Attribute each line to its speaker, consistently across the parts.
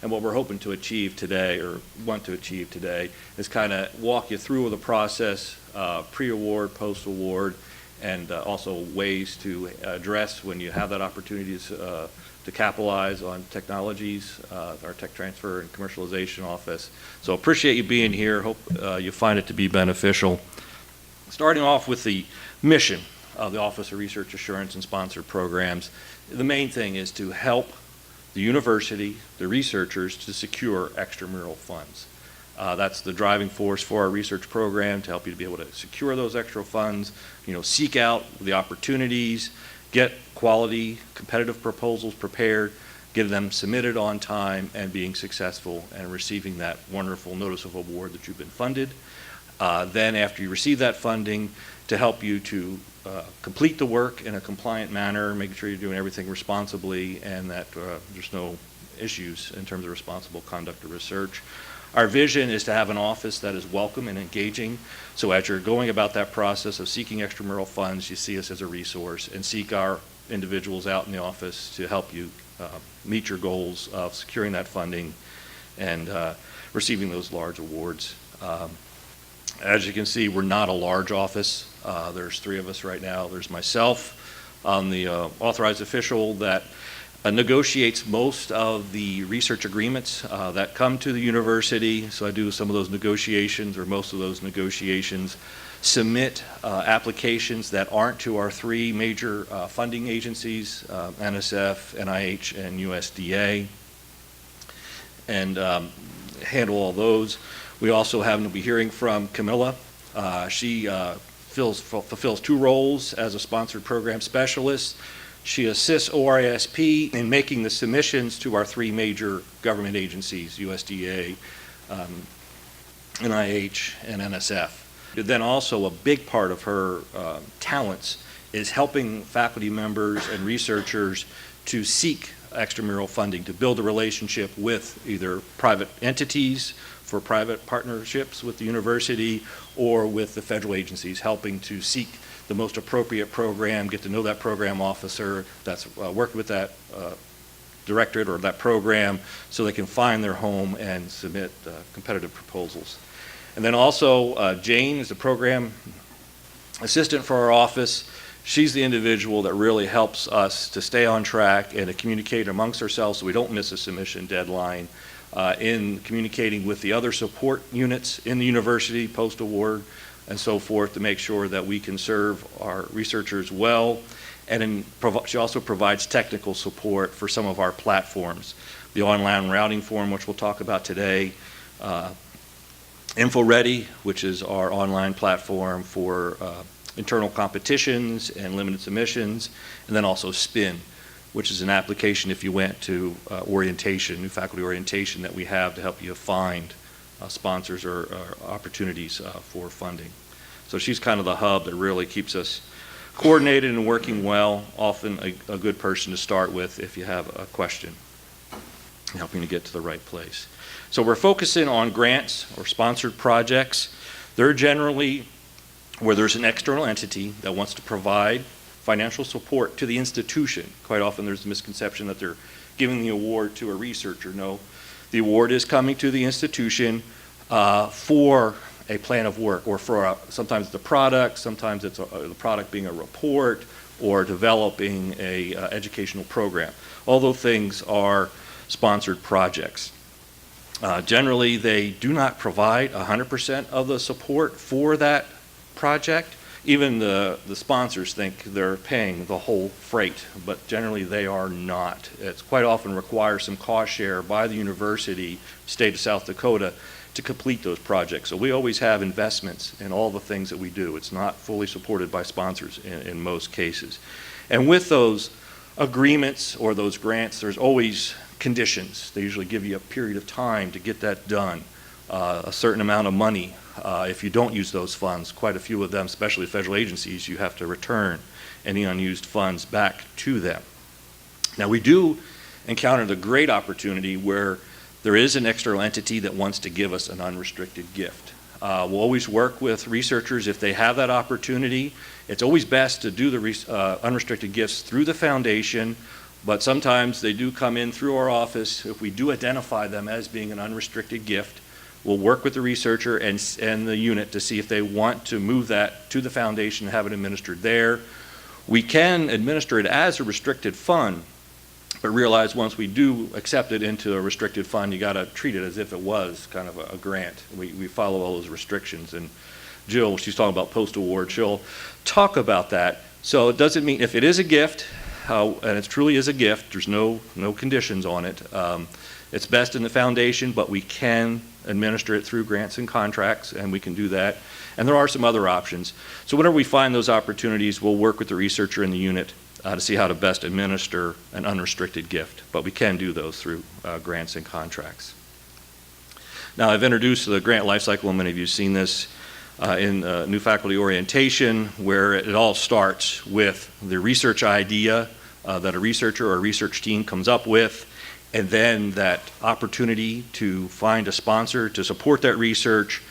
Speaker 1: And what we're hoping to achieve today, or want to achieve today, is kind of walk you through the process, pre-award, post-award, and also ways to address when you have that opportunity to capitalize on technologies, our tech transfer and commercialization office. So appreciate you being here. Hope you find it to be beneficial. Starting off with the mission of the Office of Research Assurance and Sponsored Programs, the main thing is to help the university, the researchers, to secure extramural funds. That's the driving force for our research program, to help you to be able to secure those extra funds, seek out the opportunities, get quality, competitive proposals prepared, get them submitted on time, and being successful and receiving that wonderful notice of award that you've been funded. Then after you receive that funding, to help you to complete the work in a compliant manner, making sure you're doing everything responsibly and that there's no issues in terms of responsible conduct of research. Our vision is to have an office that is welcome and engaging, so as you're going about that process of seeking extramural funds, you see us as a resource and seek our individuals out in the office to help you meet your goals of securing that funding and receiving those large awards. As you can see, we're not a large office. There's 3 of us right now. There's myself. I'm the authorized official that negotiates most of the research agreements that come to the university. So I do some of those negotiations, or most of those negotiations, submit applications that aren't to our 3 major funding agencies, NSF, NIH, and USDA, and handle all those. We also happen to be hearing from Camilla. She fulfills 2 roles as a sponsored program specialist. She assists ORISP in making the submissions to our 3 major government agencies, USDA, NIH, and NSF. Then also a big part of her talents is helping faculty members and researchers to seek extramural funding, to build a relationship with either private entities for private partnerships with the university or with the federal agencies, helping to seek the most appropriate program, get to know that program officer that's worked with that directorate or that program, so they can find their home and submit competitive proposals. And then also Jane is the program assistant for our office. She's the individual that really helps us to stay on track and to communicate amongst ourselves so we don't miss a submission deadline, in communicating with the other support units in the university, post-award, and so forth, to make sure that we can serve our researchers well. And she also provides technical support for some of our platforms. The online routing form, which we'll talk about today, InfoReady, which is our online platform for internal competitions and limited submissions, and then also SPIN, which is an application if you went to orientation, new faculty orientation that we have to help you find sponsors or opportunities for funding. So she's kind of the hub that really keeps us coordinated and working well, often a good person to start with if you have a question, helping to get to the right place. So we're focusing on grants or sponsored projects. They're generally where there's an external entity that wants to provide financial support to the institution. Quite often there's the misconception that they're giving the award to a researcher. No, the award is coming to the institution for a plan of work, or for sometimes it's a product, sometimes it's the product being a report, or developing a educational program. All those things are sponsored projects. Generally, they do not provide 100% of the support for that project. Even the sponsors think they're paying the whole freight, but generally they are not. It's quite often requires some cost share by the university, state of South Dakota, to complete those projects. So we always have investments in all the things that we do. It's not fully supported by sponsors in most cases. And with those agreements or those grants, there's always conditions. They usually give you a period of time to get that done, a certain amount of money. If you don't use those funds, quite a few of them, especially federal agencies, you have to return any unused funds back to them. Now, we do encounter the great opportunity where there is an external entity that wants to give us an unrestricted gift. We'll always work with researchers if they have that opportunity. It's always best to do the unrestricted gifts through the foundation, but sometimes they do come in through our office. If we do identify them as being an unrestricted gift, we'll work with the researcher and the unit to see if they want to move that to the foundation and have it administered there. We can administer it as a restricted fund, but realize once we do accept it into a restricted fund, you got to treat it as if it was kind of a grant. We follow all those restrictions. And Jill, she's talking about post-award, she'll talk about that. So it doesn't mean, if it is a gift, and it truly is a gift, there's no conditions on it. It's best in the foundation, but we can administer it through grants and contracts, and we can do that. And there are some other options. So whenever we find those opportunities, we'll work with the researcher in the unit to see how to best administer an unrestricted gift. But we can do those through grants and contracts. Now, I've introduced the grant lifecycle, and many of you have seen this in new faculty orientation, where it all starts with the research idea that a researcher or a research team comes up with, and then that opportunity to find a sponsor to support that research,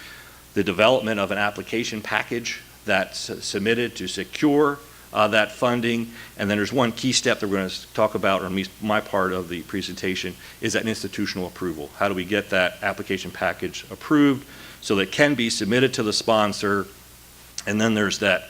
Speaker 1: the development of an application package that's submitted to secure that funding, and then there's one key step that we're going to talk about, or at least my part of the presentation, is that institutional approval. How do we get that application package approved so that it can be submitted to the sponsor? And then there's that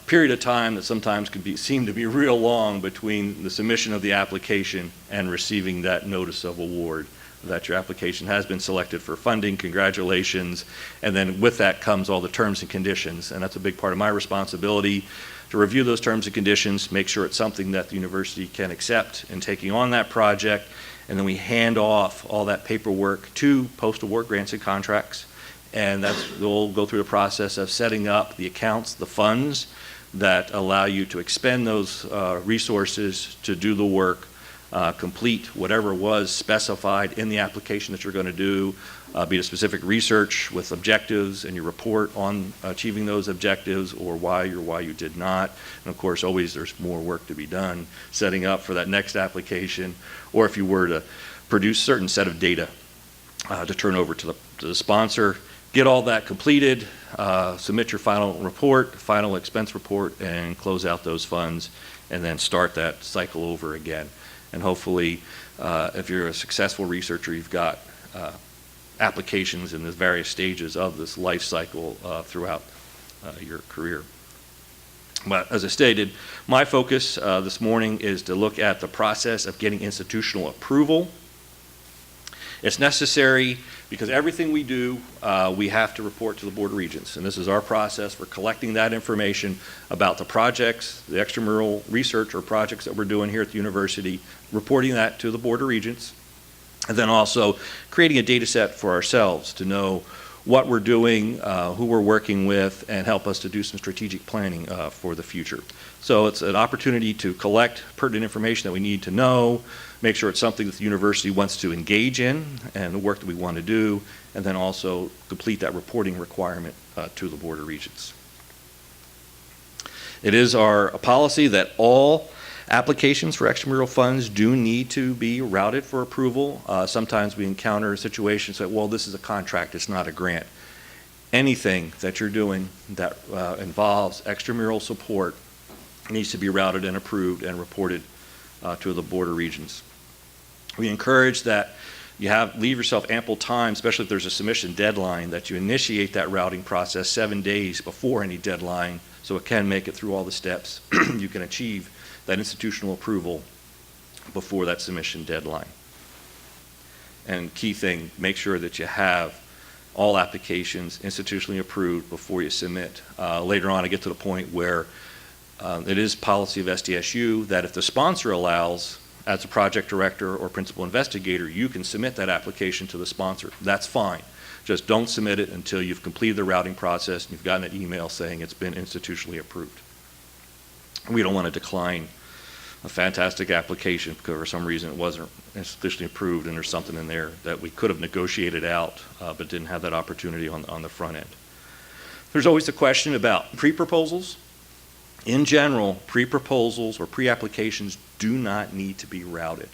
Speaker 1: period of time that sometimes can seem to be real long between the submission of the application and receiving that notice of award that your application has been selected for funding. Congratulations. And then with that comes all the terms and conditions, and that's a big part of my responsibility, to review those terms and conditions, make sure it's something that the university can accept in taking on that project, and then we hand off all that paperwork to post-award grants and contracts. And we'll go through the process of setting up the accounts, the funds that allow you to expend those resources to do the work, complete whatever was specified in the application that you're going to do, be it specific research with objectives and your report on achieving those objectives, or why you did not. And of course, always there's more work to be done setting up for that next application, or if you were to produce a certain set of data to turn over to the sponsor. Get all that completed, submit your final report, final expense report, and close out those funds, and then start that cycle over again. And hopefully, if you're a successful researcher, you've got applications in the various stages of this life cycle throughout your career. But as I stated, my focus this morning is to look at the process of getting institutional approval. It's necessary because everything we do, we have to report to the Board of Regents. And this is our process for collecting that information about the projects, the extramural research or projects that we're doing here at the university, reporting that to the Board of Regents, and then also creating a data set for ourselves to know what we're doing, who we're working with, and help us to do some strategic planning for the future. So it's an opportunity to collect pertinent information that we need to know, make sure it's something that the university wants to engage in and the work that we want to do, and then also complete that reporting requirement to the Board of Regents. It is our policy that all applications for extramural funds do need to be routed for approval. Sometimes we encounter situations that, well, this is a contract, it's not a grant. Anything that you're doing that involves extramural support needs to be routed and approved and reported to the Board of Regents. We encourage that you leave yourself ample time, especially if there's a submission deadline, that you initiate that routing process 7 days before any deadline, so it can make it through all the steps. You can achieve that institutional approval before that submission deadline. And key thing, make sure that you have all applications institutionally approved before you submit. Later on, I get to the point where it is policy of SDSU that if the sponsor allows, as a project director or principal investigator, you can submit that application to the sponsor. That's fine. Just don't submit it until you've completed the routing process and you've gotten an email saying it's been institutionally approved. We don't want to decline a fantastic application because for some reason it wasn't institutionally approved and there's something in there that we could have negotiated out but didn't have that opportunity on the front end. There's always the question about pre-proposals. In general, pre-proposals or pre-applications do not need to be routed.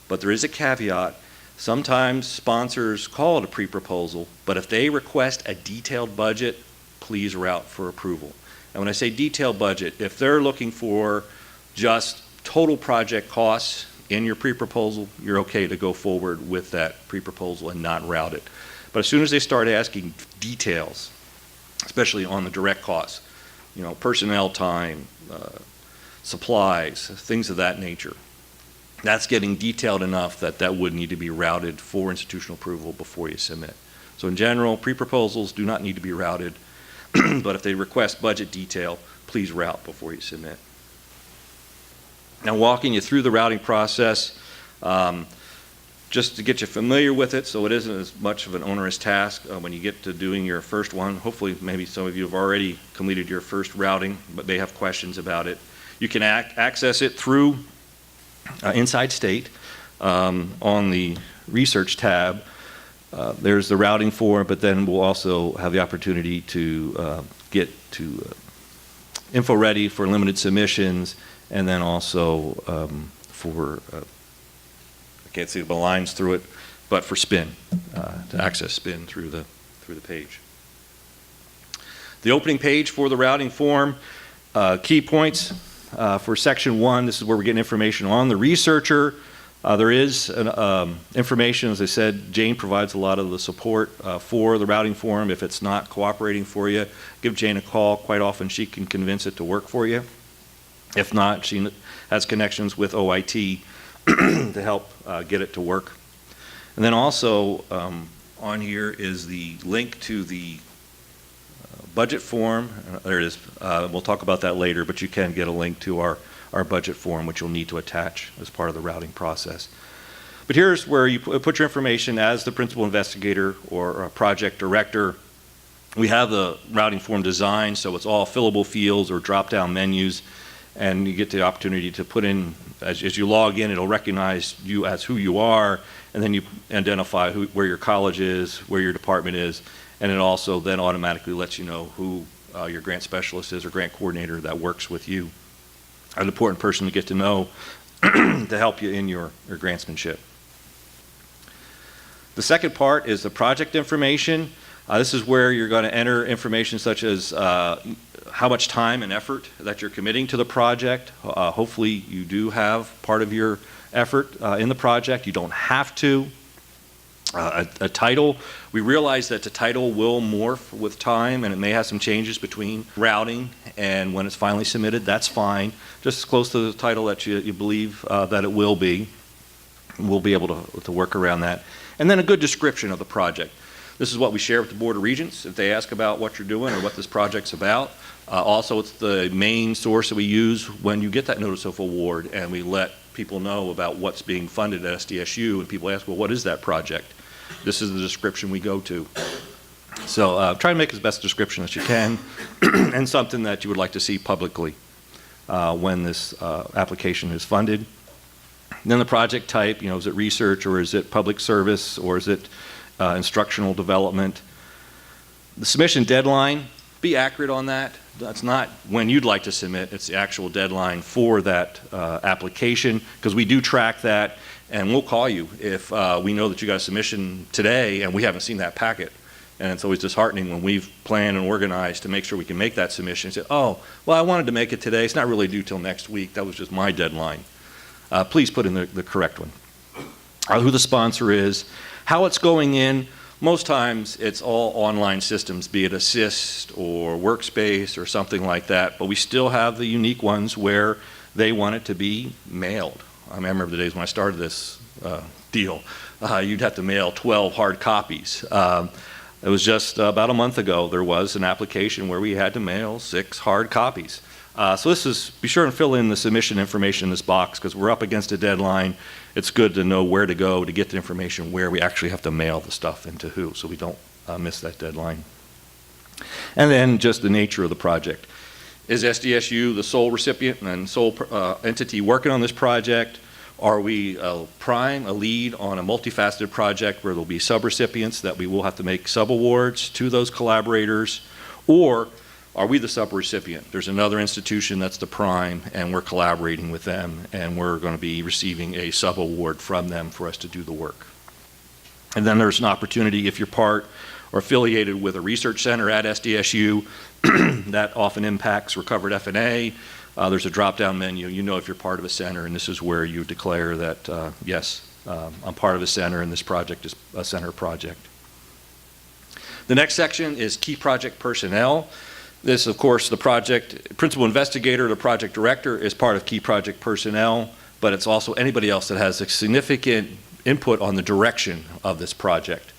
Speaker 1: But there is a caveat. Sometimes sponsors call it a pre-proposal, but if they request a detailed budget, please route for approval. And when I say detailed budget, if they're looking for just total project costs in your pre-proposal, you're okay to go forward with that pre-proposal and not route it. But as soon as they start asking details, especially on the direct costs, you know, personnel time, supplies, things of that nature, that's getting detailed enough that that would need to be routed for institutional approval before you submit. So in general, pre-proposals do not need to be routed, but if they request budget detail, please route before you submit. Now, walking you through the routing process, just to get you familiar with it so it isn't as much of an onerous task when you get to doing your first one. Hopefully, maybe some of you have already completed your first routing, but may have questions about it. You can access it through Inside State on the Research tab. There's the routing form, but then we'll also have the opportunity to get to info ready for limited submissions, and then also for, I can't see the lines through it, but for SPIN, to access SPIN through the page. The opening page for the routing form, key points for section 1, this is where we're getting information on the researcher. There is information, as I said, Jane provides a lot of the support for the routing form. If it's not cooperating for you, give Jane a call. Quite often she can convince it to work for you. If not, she has connections with OIT to help get it to work. And then also on here is the link to the budget form. There it is. We'll talk about that later, but you can get a link to our budget form, which you'll need to attach as part of the routing process. But here's where you put your information as the principal investigator or a project director. We have the routing form designed so it's all fillable fields or drop-down menus, and you get the opportunity to put in, as you log in, it'll recognize you as who you are, and then you identify where your college is, where your department is, and it also then automatically lets you know who your grant specialist is or grant coordinator that works with you. An important person to get to know to help you in your grantsmanship. The second part is the project information. This is where you're going to enter information such as how much time and effort that you're committing to the project. Hopefully you do have part of your effort in the project. You don't have to. A title, we realize that the title will morph with time and it may have some changes between routing and when it's finally submitted. That's fine. Just as close to the title that you believe that it will be. We'll be able to work around that. And then a good description of the project. This is what we share with the Board of Regents if they ask about what you're doing or what this project's about. Also, it's the main source that we use when you get that notice of award, and we let people know about what's being funded at SDSU, and people ask, well, what is that project? This is the description we go to. So try to make as best description as you can and something that you would like to see publicly when this application is funded. And then the project type, is it research or is it public service or is it instructional development? The submission deadline, be accurate on that. That's not when you'd like to submit, it's the actual deadline for that application, because we do track that, and we'll call you if we know that you got a submission today and we haven't seen that packet. And it's always disheartening when we've planned and organized to make sure we can make that submission and say, oh, well, I wanted to make it today. It's not really due till next week. That was just my deadline. Please put in the correct one. Who the sponsor is, how it's going in. Most times it's all online systems, be it Assist or Workspace or something like that, but we still have the unique ones where they want it to be mailed. I remember the days when I started this deal. You'd have to mail 12 hard copies. It was just about a month ago, there was an application where we had to mail 6 hard copies. So be sure and fill in the submission information in this box, because we're up against a deadline. It's good to know where to go to get the information where we actually have to mail the stuff and to who, so we don't miss that deadline. And then just the nature of the project. Is SDSU the sole recipient and sole entity working on this project? Are we a prime, a lead on a multifaceted project where there'll be subrecipients that we will have to make subawards to those collaborators? Or are we the subrecipient? There's another institution that's the prime, and we're collaborating with them, and we're going to be receiving a subaward from them for us to do the work. And then there's an opportunity if you're part or affiliated with a research center at SDSU that often impacts recovered F&A. there's a drop-down menu. You know if you're part of a center, and this is where you declare that, yes, I'm part of a center, and this project is a center project. The next section is key project personnel. This, of course, the project principal investigator, the project director is part of key project personnel, but it's also anybody else that has a significant input on the direction of this project.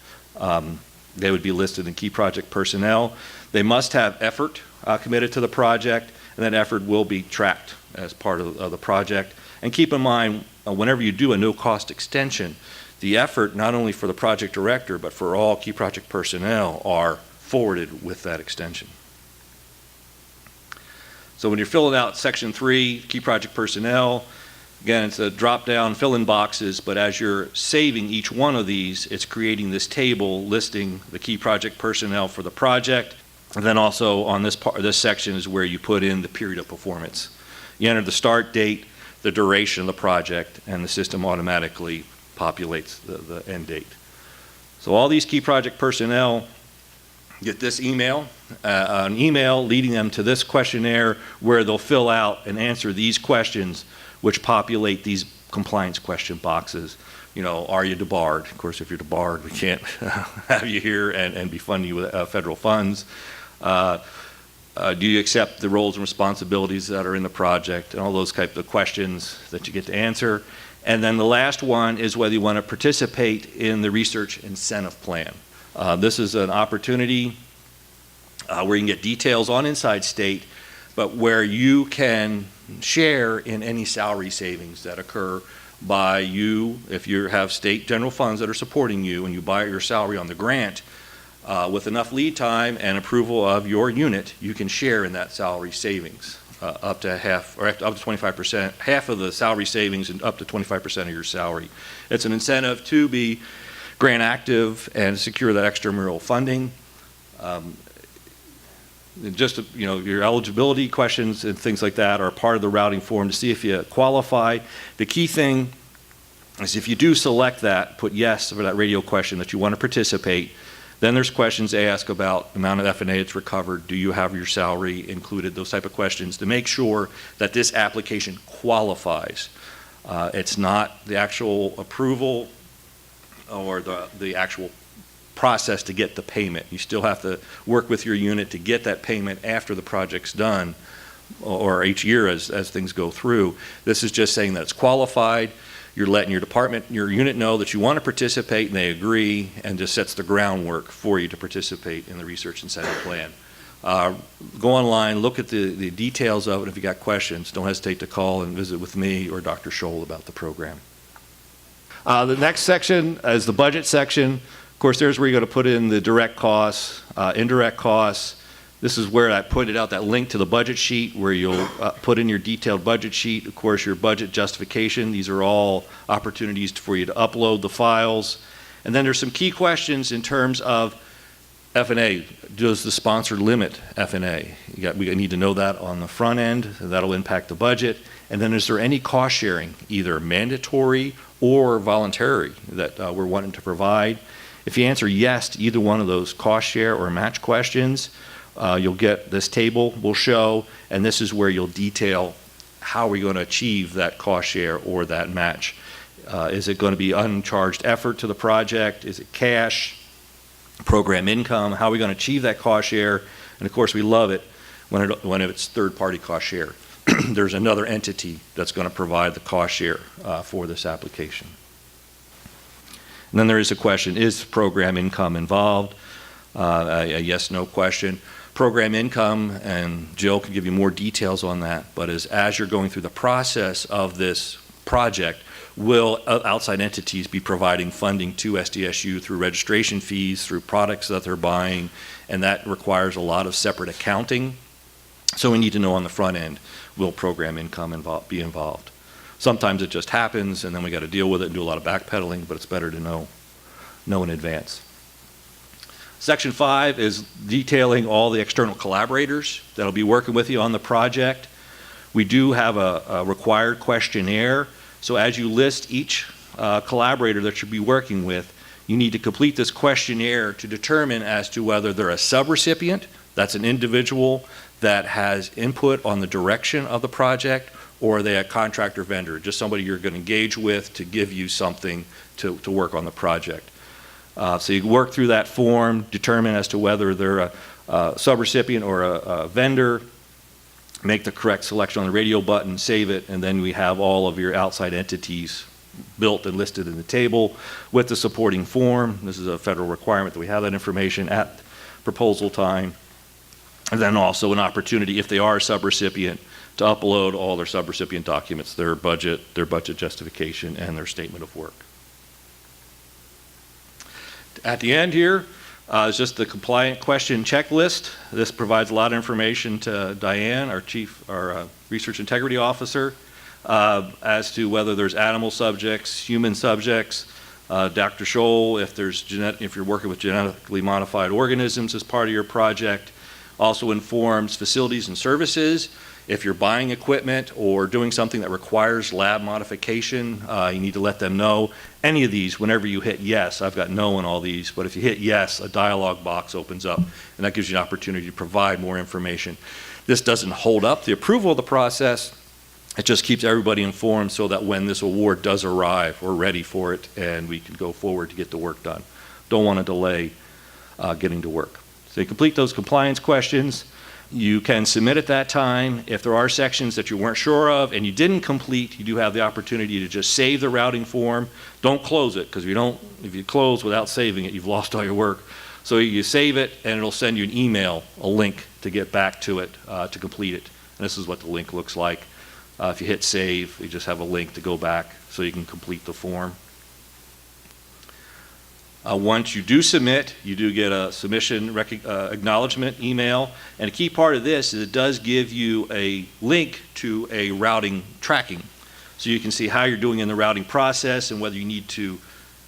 Speaker 1: They would be listed in key project personnel. They must have effort committed to the project, and that effort will be tracked as part of the project. And keep in mind, whenever you do a no-cost extension, the effort, not only for the project director, but for all key project personnel, are forwarded with that extension. So when you're filling out section 3, key project personnel, again, it's a drop-down fill-in boxes, but as you're saving each one of these, it's creating this table listing the key project personnel for the project. And then also on this part, this section is where you put in the period of performance. You enter the start date, the duration of the project, and the system automatically populates the end date. So all these key project personnel get this email, an email leading them to this questionnaire where they'll fill out and answer these questions, which populate these compliance question boxes. You know, are you debarred? Of course, if you're debarred, we can't have you here and be funding you with federal funds. Do you accept the roles and responsibilities that are in the project, and all those types of questions that you get to answer. And then the last one is whether you want to participate in the research incentive plan. This is an opportunity where you can get details on Inside State, but where you can share in any salary savings that occur by you, if you have state general funds that are supporting you and you buy your salary on the grant, with enough lead time and approval of your unit, you can share in that salary savings up to half, or up to 25%, half of the salary savings and up to 25% of your salary. It's an incentive to be grant active and secure that extramural funding. Just, you know, your eligibility questions and things like that are part of the routing form to see if you qualify. The key thing is if you do select that, put yes for that radio question that you want to participate. Then there's questions they ask about the amount of F&A that's recovered, do you have your salary included, those type of questions to make sure that this application qualifies. It's not the actual approval or the actual process to get the payment. You still have to work with your unit to get that payment after the project's done or each year as things go through. This is just saying that it's qualified. You're letting your department, your unit know that you want to participate and they agree, and just sets the groundwork for you to participate in the research incentive plan. Go online, look at the details of it. If you got questions, don't hesitate to call and visit with me or Dr. Scholl about the program. The next section is the budget section. Of course, there's where you're going to put in the direct costs, indirect costs. This is where I put it out, that link to the budget sheet where you'll put in your detailed budget sheet. Of course, your budget justification. These are all opportunities for you to upload the files. And then there's some key questions in terms of F&A. Does the sponsor limit F&A? We need to know that on the front end. That'll impact the budget. And then is there any cost sharing, either mandatory or voluntary, that we're wanting to provide? If you answer yes to either one of those cost share or match questions, you'll get this table will show, and this is where you'll detail how we're going to achieve that cost share or that match. Is it going to be uncharged effort to the project? Is it cash, program income? How are we going to achieve that cost share? And of course, we love it when it's third-party cost share. There's another entity that's going to provide the cost share for this application. And then there is a question, is program income involved? A yes/no question. Program income, and Jill can give you more details on that, but as you're going through the process of this project, will outside entities be providing funding to SDSU through registration fees, through products that they're buying, and that requires a lot of separate accounting. So we need to know on the front end, will program income be involved? Sometimes it just happens, and then we got to deal with it and do a lot of backpedaling, but it's better to know in advance. Section 5 is detailing all the external collaborators that'll be working with you on the project. We do have a required questionnaire, so as you list each collaborator that you'll be working with, you need to complete this questionnaire to determine as to whether they're a subrecipient That's an individual that has input on the direction of the project, or are they a contractor vendor, just somebody you're going to engage with to give you something to work on the project. So you work through that form, determine as to whether they're a subrecipient or a vendor, make the correct selection on the radio button, save it, and then we have all of your outside entities built and listed in the table with the supporting form. This is a federal requirement that we have that information at proposal time. And then also an opportunity, if they are a subrecipient, to upload all their subrecipient documents, their budget justification, and their statement of work. At the end here is just the compliant question checklist. This provides a lot of information to Diane, our research integrity officer, as to whether there's animal subjects, human subjects. Dr. Scholl, if you're working with genetically modified organisms as part of your project. Also informs facilities and services. If you're buying equipment or doing something that requires lab modification, you need to let them know. Any of these, whenever you hit yes, I've got no in all these, but if you hit yes, a dialog box opens up, and that gives you an opportunity to provide more information. This doesn't hold up the approval of the process. It just keeps everybody informed so that when this award does arrive, we're ready for it and we can go forward to get the work done. Don't want to delay getting to work. So you complete those compliance questions. You can submit at that time. If there are sections that you weren't sure of and you didn't complete, you do have the opportunity to just save the routing form. Don't close it, because if you close without saving it, you've lost all your work. So you save it and it'll send you an email, a link to get back to it, to complete it. And this is what the link looks like. If you hit save, you just have a link to go back so you can complete the form. Once you do submit, you do get a submission acknowledgement email. And a key part of this is it does give you a link to a routing tracking. So you can see how you're doing in the routing process and whether you need to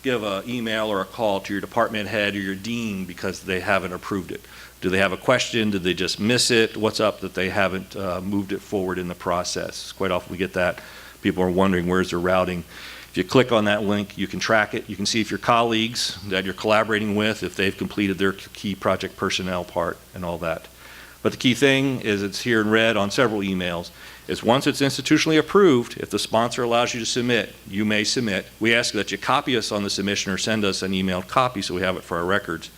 Speaker 1: give an email or a call to your department head or your dean because they haven't approved it. Do they have a question? Did they just miss it? What's up that they haven't moved it forward in the process? Quite often we get that. People are wondering where's their routing. If you click on that link, you can track it. You can see if your colleagues that you're collaborating with, if they've completed their key project personnel part and all that. But the key thing is, it's here in red on several emails, is once it's institutionally approved, if the sponsor allows you to submit, you may submit. We ask that you copy us on the submission or send us an emailed copy so we have it for our records.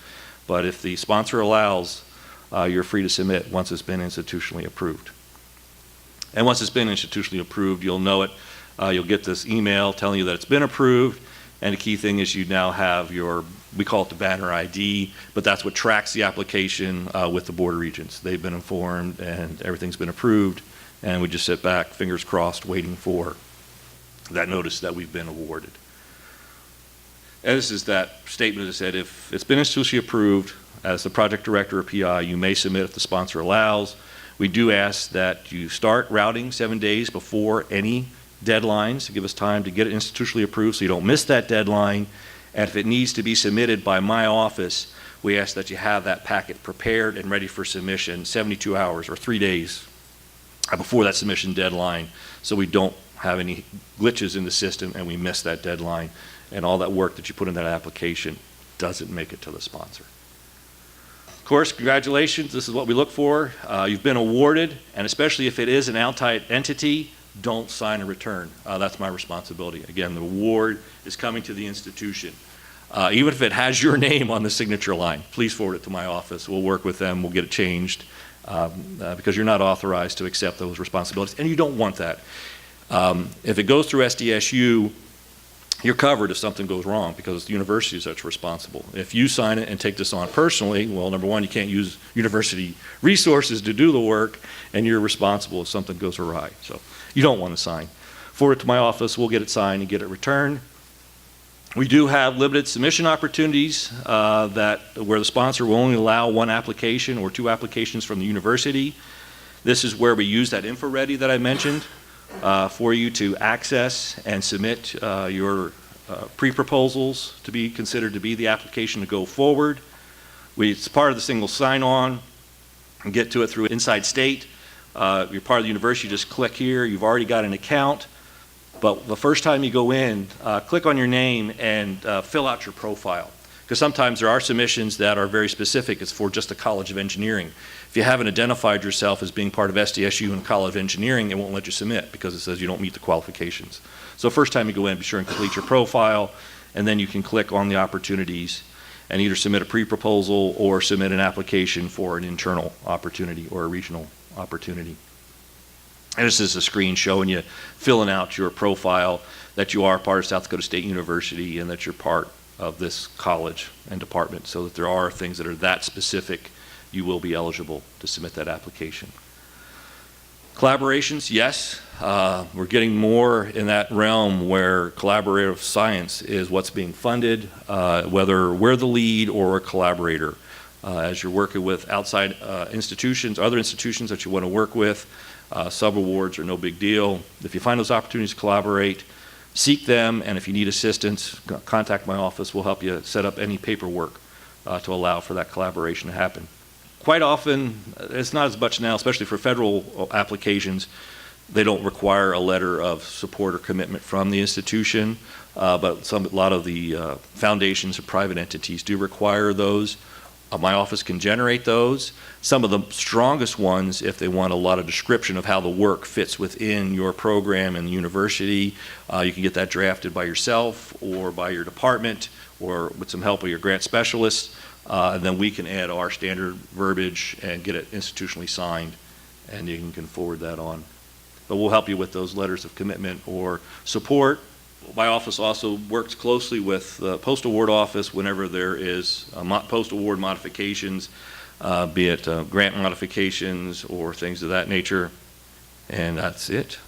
Speaker 1: But if the sponsor allows, you're free to submit once it's been institutionally approved. And once it's been institutionally approved, you'll know it. You'll get this email telling you that it's been approved, and the key thing is you now have we call it the banner ID, but that's what tracks the application with the Board of Regents. They've been informed and everything's been approved, and we just sit back, fingers crossed, waiting for that notice that we've been awarded. And this is that statement that said if it's been institutionally approved, as the project director or PI, you may submit if the sponsor allows. We do ask that you start routing 7 days before any deadlines to give us time to get it institutionally approved so you don't miss that deadline. And if it needs to be submitted by my office, we ask that you have that packet prepared and ready for submission 72 hours or 3 days before that submission deadline, so we don't have any glitches in the system and we miss that deadline and all that work that you put in that application doesn't make it to the sponsor. Of course, congratulations, this is what we look for. You've been awarded, and especially if it is an outside entity, don't sign a return. That's my responsibility. Again, the award is coming to the institution. Even if it has your name on the signature line, please forward it to my office. We'll work with them, we'll get it changed, because you're not authorized to accept those responsibilities, and you don't want that. If it goes through SDSU, you're covered if something goes wrong because the university is that's responsible. If you sign it and take this on personally, well, number one, you can't use university resources to do the work, and you're responsible if something goes awry. So you don't want to sign. Forward it to my office, we'll get it signed and get it returned. We do have limited submission opportunities where the sponsor will only allow 1 application or 2 applications from the university. This is where we use that info-ready that I mentioned for you to access and submit your pre-proposals to be considered to be the application to go forward. It's part of the single sign-on and get to it through Inside State. You're part of the university, just click here. You've already got an account. But the first time you go in, click on your name and fill out your profile. Because sometimes there are submissions that are very specific. It's for just the College of Engineering. If you haven't identified yourself as being part of SDSU and College of Engineering, it won't let you submit because it says you don't meet the qualifications. So first time you go in, be sure and complete your profile, and then you can click on the opportunities and either submit a pre-proposal or submit an application for an internal opportunity or a regional opportunity. And this is a screen showing you filling out your profile, that you are part of South Dakota State University and that you're part of this college and department, so that there are things that are that specific, you will be eligible to submit that application. Collaborations, yes, we're getting more in that realm where collaborative science is what's being funded, whether we're the lead or a collaborator. As you're working with outside institutions, other institutions that you want to work with, sub-awards are no big deal. If you find those opportunities to collaborate, seek them, and if you need assistance, contact my office. We'll help you set up any paperwork to allow for that collaboration to happen. Quite often, it's not as much now, especially for federal applications, they don't require a letter of support or commitment from the institution, but a lot of the foundations or private entities do require those. My office can generate those. Some of the strongest ones, if they want a lot of description of how the work fits within your program and the university, you can get that drafted by yourself or by your department or with some help of your grant specialists, and then we can add our standard verbiage and get it institutionally signed, and you can forward that on. But we'll help you with those letters of commitment or support. My office also works closely with the post-award office whenever there is post-award modifications, be it grant modifications or things of that nature. And that's it.